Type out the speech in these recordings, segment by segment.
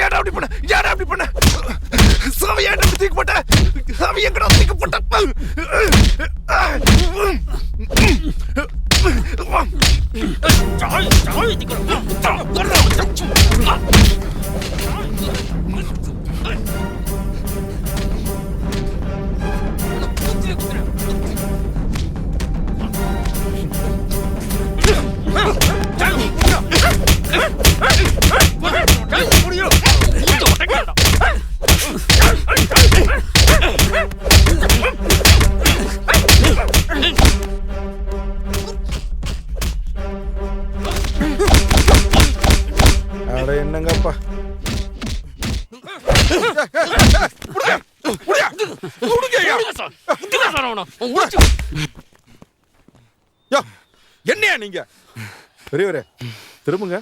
ஏடா அப்படி பண்ண? ஏடா அப்படி பண்ண? சாவி ஏடா அப்படி தூக்கி போட்ட? சாவி எங்கடா தூக்கி போட்ட? என்னங்கப்பா என்னையா நீங்க பெரியவரே திரும்புங்க.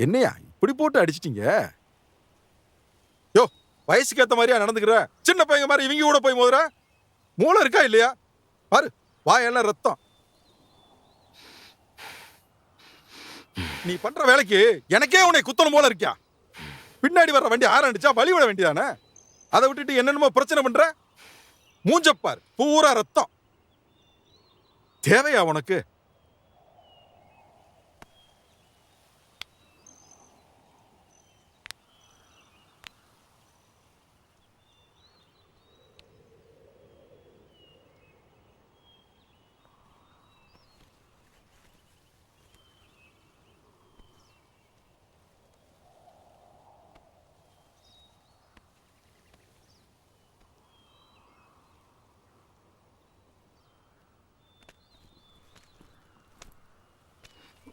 என்னையா இப்படி போட்டு அடிச்சிட்டீங்க? யோ வயசுக்கு ஏத்த மாதிரியா நடந்துக்கிற? சின்ன பையன் மாதிரி இவங்க கூட போய் மோதுற? மூளை இருக்கா இல்லையா? பாரு வாயெல்லாம் ரத்தம். நீ பண்ற வேலைக்கு எனக்கே உன்னை குத்தணும் போல இருக்கியா? பின்னாடி வர்ற வண்டி ஆரம்பிச்சா வழி விட வேண்டியதானே? அதை விட்டுட்டு என்னென்னமோ பிரச்சனை பண்ற. மூஞ்சப்பார் பூரா ரத்தம். தேவையா உனக்கு?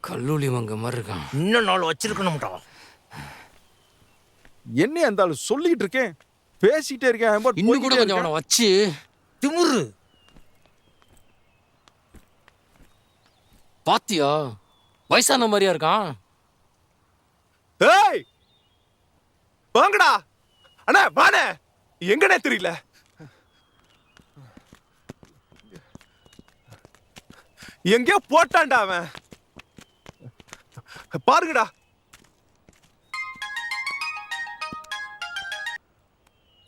கல்லூலி மங்க மாதிரி இருக்கான். இன்னும் நாள் வச்சிருக்கணும்டா. என்ன அந்த சொல்லிட்டு இருக்கேன், பேசிட்டே இருக்கேன். இன்னும் கூட கொஞ்சம் அவனை வச்சு திமுரு. பாத்தியா வயசான மாதிரியா இருக்கான். ஏய் வாங்கடா அண்ணா வானே. எங்கனே தெரியல. எங்கேயோ போட்டான்டா அவன். பாருங்கடா.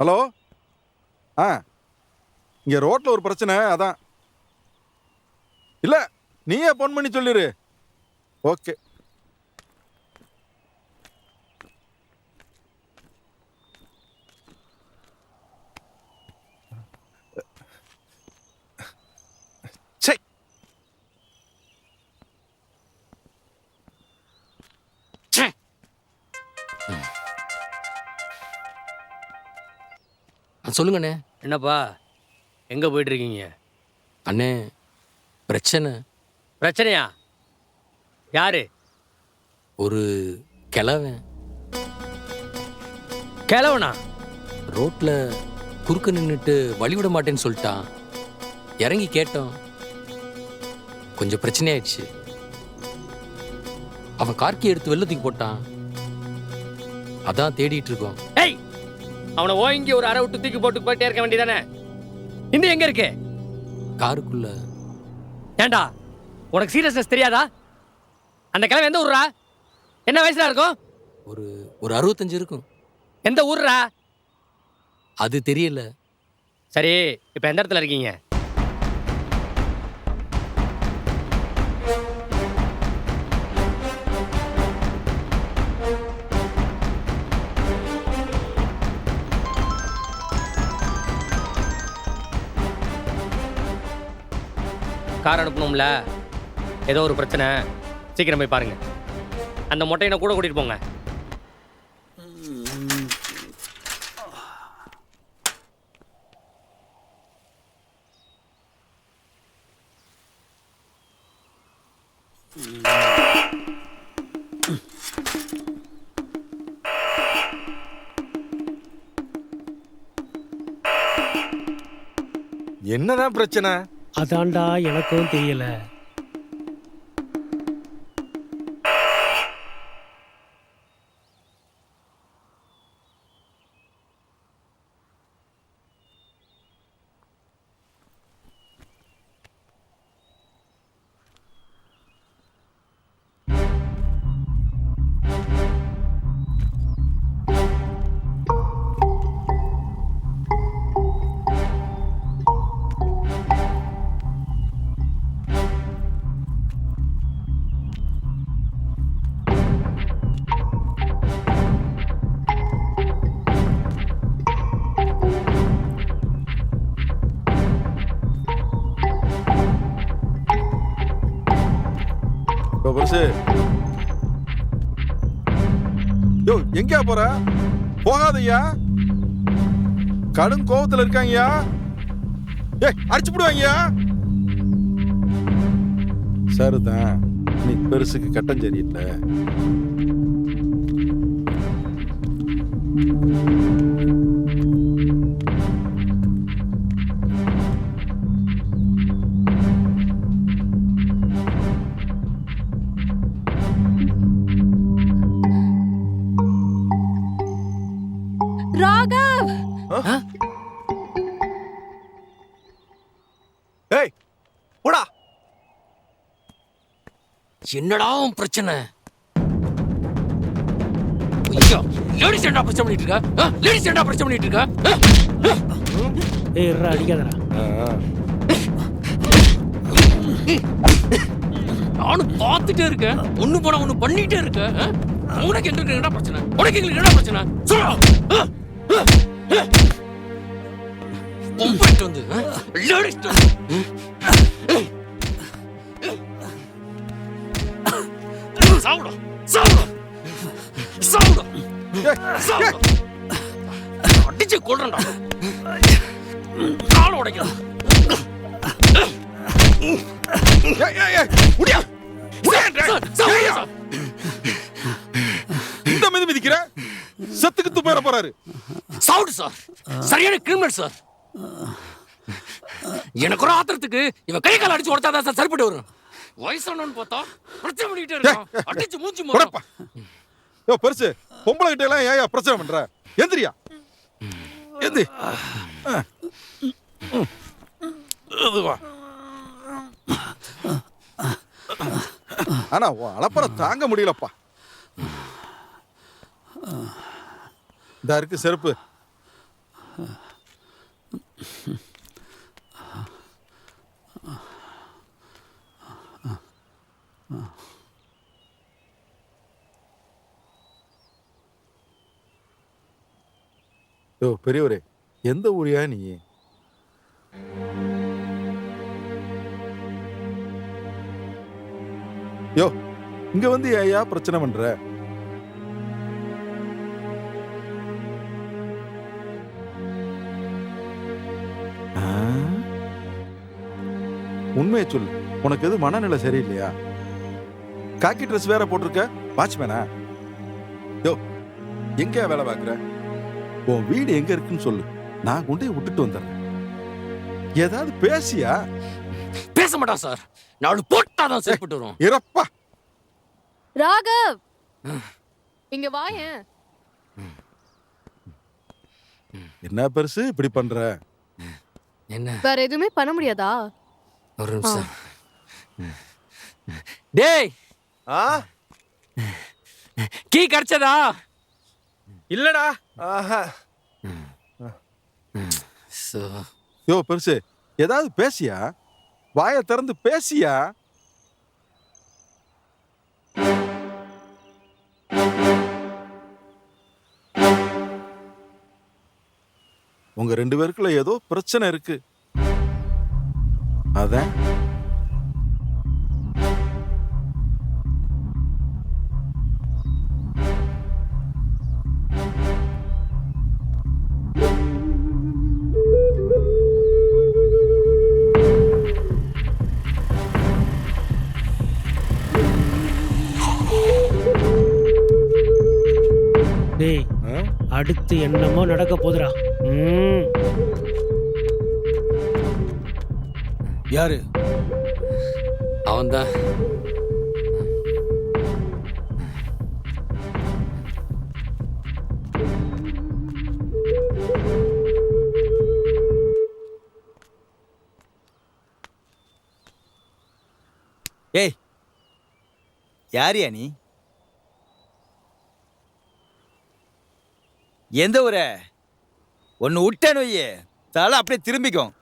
ஹலோ. இங்க ரோட்ல ஒரு பிரச்சனை, அதான். இல்ல நீயே போன் பண்ணி சொல்லிரு. ஓகே. சொல்லுங்கண்ணே. என்னப்பா எங்க போயிட்டு இருக்கீங்க? அண்ணே பிரச்சனை. பிரச்சனையா? யாரு? ஒரு கிழவன். கிழவனா? ரோட்ல குறுக்க நின்றுட்டு வழி விட மாட்டேன்னு சொல்லிட்டான். இறங்கி கேட்டோம், கொஞ்சம் பிரச்சனையாயிடுச்சு. அவன் கார்க்கி எடுத்து வெளில தூக்கி போட்டான். அதான் தேடிட்டு இருக்கோம். ஏய், அவனை ஓங்கி ஒரு அரை விட்டு தூக்கி போட்டு போயிட்டே இருக்க வேண்டியதானே? இன்னும் எங்க இருக்கு? காருக்குள்ள. ஏண்டா உனக்கு சீரியஸ்னஸ் தெரியாதா? அந்த கிழமை எந்த ஊர்ரா? என்ன வயசுல இருக்கும்? ஒரு 65 இருக்கும். எந்த ஊர்ரா? அது தெரியல. சரி, இப்ப எந்த இடத்துல இருக்கீங்க? கார் அனுப்பணும்ல, ஏதோ ஒரு பிரச்சனை. சீக்கிரம் போய் பாருங்க. அந்த மொட்டையனை கூட கூட்டிட்டு போங்க. என்னதான் பிரச்சனை? அதான்டா எனக்கும் தெரியல. பெருசு யோ எங்கயா போற? போகாதய்யா, கடும் கோவத்துல இருக்காங்கய்யா. ஏய் அடிச்சு விடுவாங்கய்யா. சரிதான், நீ பெருசுக்கு கட்டம் சரியில்லை. ராகவ், ஏய் போடா. என்னடா உன் பிரச்சனை? ஐயா, லேடிஸ் என்ன பிரச்சனை பண்ணிட்டு இருக்க? லேடிஸ் என்ன பிரச்சனை பண்ணிட்டு இருக்க? ஏய் இருடா, அடிக்காதடா. நானும் பார்த்துட்டே இருக்கேன், ஒண்ணு போனா ஒண்ணு பண்ணிட்டே இருக்க. உனக்கு எங்களுக்கு என்ன பிரச்சனை? உனக்கு எங்களுக்கு என்ன பிரச்சனை? சொல்லுடா. பொம்பளைட்டு வந்து லேடிஸ் சாவுடா சாவுடா சாவுடா சாவுடா, அடிச்சு கொள்றேன்டா, கால உடைக்கிறேன். இந்த மீது மிதிக்கிற, செத்துக்கு போயிட போறாரு. சாவுடு சார், சரியான கிரிமினல் சார். எனக்கு ஒரு ஆத்திரத்துக்கு இவன் கை கால அடிச்சு உடச்சாதான் சார் சரிப்பட்டு வரும். வயசானவன்னு பார்த்தா பிரச்சனை பண்ணிக்கிட்டே இருக்கான், அடிச்சு மூச்சு போடப்பா. யோ பெருசு, பொம்பளை கிட்ட எல்லாம் ஏன் பிரச்சனை பண்ற? எந்திரியா, எந்தி. இதுவா. ஆனா அளப்பற தாங்க முடியலப்பா. இந்த இருக்கு செருப்பு. யோ பெரியவரே, எந்த ஊரியா நீ? யோ இங்க வந்து ஏயா பிரச்சனை பண்ற? உண்மையை சொல்லு, உனக்கு எது மனநிலை சரியில்லையா? காக்கி ட்ரெஸ் வேற போட்டிருக்க, வாட்ச்மேனா? யோ எங்கயா வேலை பார்க்குற? உன் வீடு எங்க இருக்குன்னு சொல்லு, நான் கொண்டு போய் விட்டுட்டு வந்துடுறேன். ஏதாவது பேசியா? பேச மாட்டான் சார், நான் போட்டாதான் சரிப்பட்டு வரும். இறப்பா. ராகவ், இங்க வாயேன். என்ன பெருசு இப்படி பண்ற? என்ன? வேற எதுவுமே பண்ண முடியாதா? ஒரு நிமிஷம். டேய், ஆ கீ கிடைச்சதா? இல்லடா. ஆஹா. யோ பெருசு, ஏதாவது பேசியா? வாயை திறந்து பேசியா? உங்க ரெண்டு பேருக்குள்ள ஏதோ பிரச்சனை இருக்கு. அதான் டேய், அடுத்து என்னமோ நடக்க போதுடா. யாரு? அவன்தான். ஏய் யாரியா நீ? எந்த ஊர? ஒன்னு விட்டேன்னு வையே, தலை அப்படியே திரும்பிக்கும்.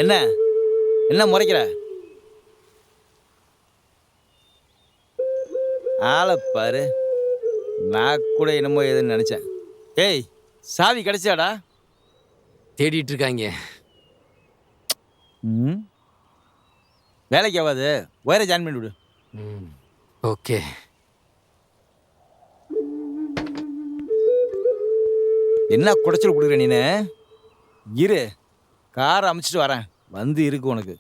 என்ன என்ன முறைக்கிற? ஆளை பாரு, நான் கூட என்னமோ ஏதுன்னு நினைச்சேன். ஏய் சாவி கிடைச்சாடா? தேடிட்டு இருக்காங்க. ம் வேலைக்கு ஆகாது, ஒயரை ஜாயின் பண்ணி விடு. ஓகே. என்ன குடைச்சல் கொடுக்குற நீனு? இரு, காரை அமைச்சிட்டு வரேன், வந்து இருக்கு உனக்கு.